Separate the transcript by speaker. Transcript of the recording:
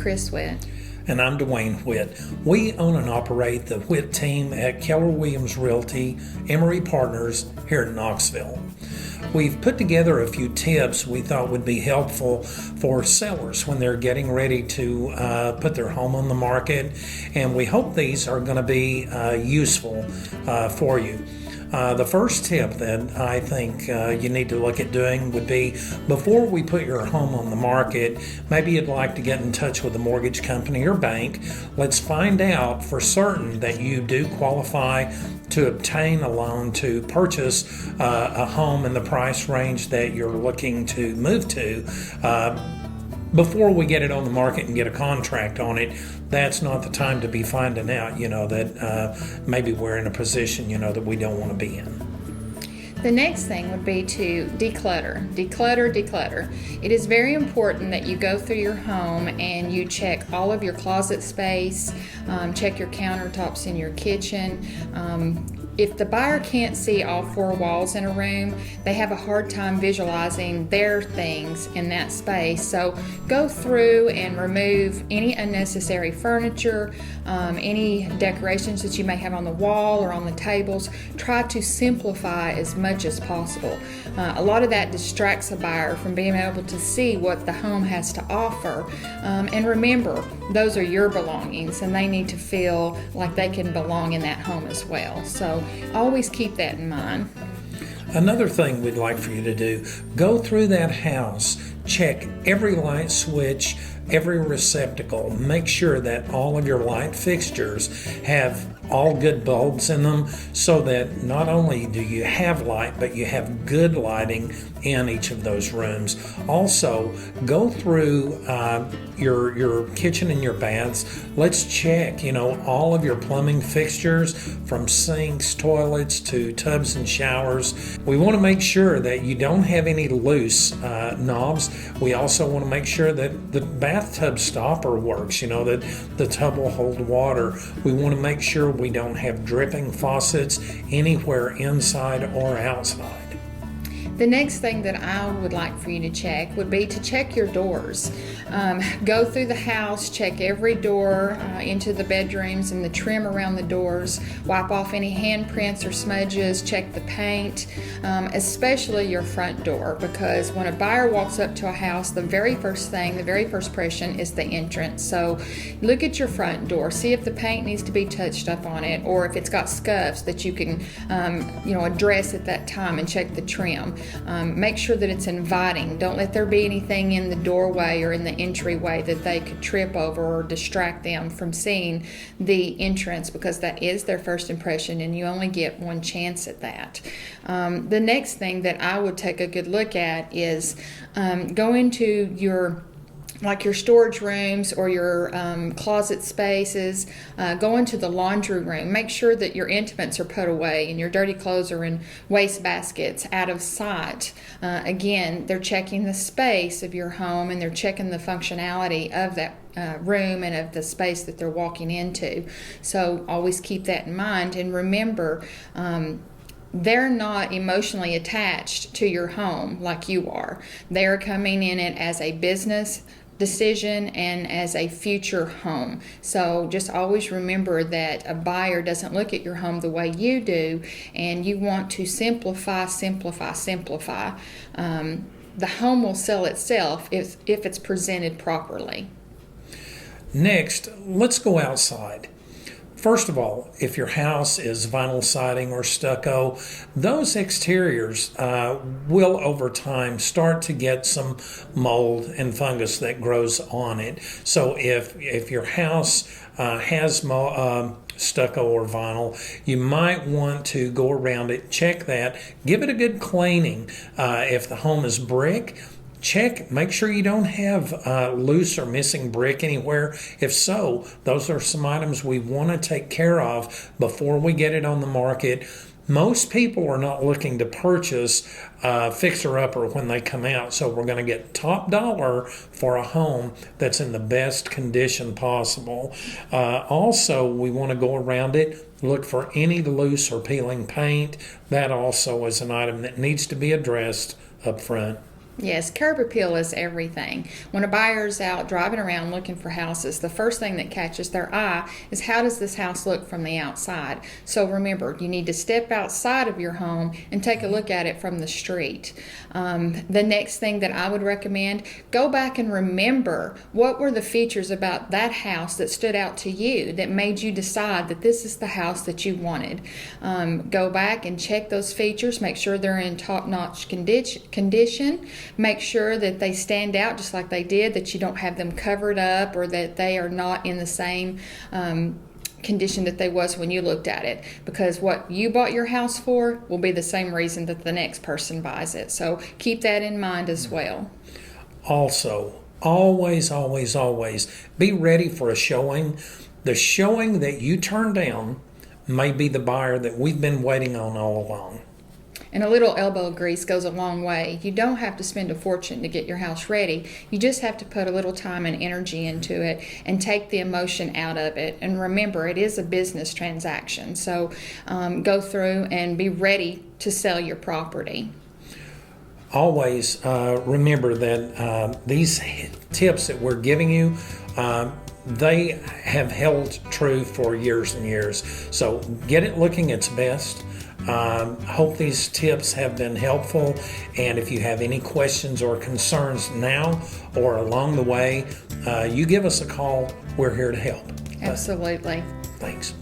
Speaker 1: Chris Witt.
Speaker 2: And I'm Dewayne Witt. We own and operate the Witt team at Keller Williams Realty, Emory Partners here in Knoxville. We've put together a few tips we thought would be helpful for sellers when they're getting ready to put their home on the market, and we hope these are going to be useful for you. The first tip that I think you need to look at doing would be, before we put your home on the market, maybe you'd like to get in touch with a mortgage company or bank. Let's find out for certain that you do qualify to obtain a loan to purchase a home in the price range that you're looking to move to. Before we get it on the market and get a contract on it, that's not the time to be finding out, that maybe we're in a position, that we don't want to be in.
Speaker 1: The next thing would be to declutter. It is very important that you go through your home and you check all of your closet space, check your countertops in your kitchen. If the buyer can't see all four walls in a room, they have a hard time visualizing their things in that space. So go through and remove any unnecessary furniture, any decorations that you may have on the wall or on the tables. Try to simplify as much as possible. A lot of that distracts a buyer from being able to see what the home has to offer. And remember, those are your belongings and they need to feel like they can belong in that home as well. So always keep that in mind.
Speaker 2: Another thing we'd like for you to do, go through that house, check every light switch, every receptacle, make sure that all of your light fixtures have all good bulbs in them, so that not only do you have light, but you have good lighting in each of those rooms. Also, go through your kitchen and your baths. Let's check, all of your plumbing fixtures, from sinks, toilets to tubs and showers. We want to make sure that you don't have any loose knobs. We also want to make sure that the bathtub stopper works, that the tub will hold water. We want to make sure we don't have dripping faucets anywhere inside or outside.
Speaker 1: The next thing that I would like for you to check would be to check your doors. Go through the house, check every door into the bedrooms and the trim around the doors. Wipe off any handprints or smudges. Check the paint, especially your front door, because when a buyer walks up to a house, the very first impression is the entrance. So look at your front door. See if the paint needs to be touched up on it, or if it's got scuffs that you can address at that time, and check the trim. Make sure that it's inviting. Don't let there be anything in the doorway or in the entryway that they could trip over or distract them from seeing the entrance, because that is their first impression and you only get one chance at that. The next thing that I would take a good look at is go into your storage rooms or your closet spaces. Go into the laundry room. Make sure that your intimates are put away and your dirty clothes are in waste baskets out of sight. Again, they're checking the space of your home and they're checking the functionality of that room and of the space that they're walking into. So always keep that in mind, and remember, they're not emotionally attached to your home like you are. They're coming in it as a business decision and as a future home. So just always remember that a buyer doesn't look at your home the way you do, and you want to simplify. The home will sell itself if it's presented properly.
Speaker 2: Next, let's go outside. First of all, if your house is vinyl siding or stucco, those exteriors will over time start to get some mold and fungus that grows on it. So if your house has stucco or vinyl, you might want to go around it, check that, give it a good cleaning. If the home is brick, check, make sure you don't have loose or missing brick anywhere. If so, those are some items we want to take care of before we get it on the market. Most people are not looking to purchase fixer-upper when they come out, so we're going to get top dollar for a home that's in the best condition possible. Also, we want to go around it, look for any loose or peeling paint. That also is an item that needs to be addressed up front.
Speaker 1: Yes, curb appeal is everything. When a buyer's out driving around looking for houses, the first thing that catches their eye is how does this house look from the outside? So remember, you need to step outside of your home and take a look at it from the street. The next thing that I would recommend, go back and remember what were the features about that house that stood out to you that made you decide that this is the house that you wanted. Go back and check those features, make sure they're in top-notch condition. Make sure that they stand out just like they did, that you don't have them covered up or that they are not in the same condition that they was when you looked at it, because what you bought your house for will be the same reason that the next person buys it. So keep that in mind as well.
Speaker 2: Also, always be ready for a showing. The showing that you turn down may be the buyer that we've been waiting on all along.
Speaker 1: And a little elbow grease goes a long way. You don't have to spend a fortune to get your house ready. You just have to put a little time and energy into it and take the emotion out of it. And remember, it is a business transaction. So go through and be ready to sell your property.
Speaker 2: Always remember that these tips that we're giving you, they have held true for years and years. So get it looking its best. Hope these tips have been helpful, and if you have any questions or concerns now or along the way, you give us a call. We're here to help.
Speaker 1: Absolutely.
Speaker 2: Thanks.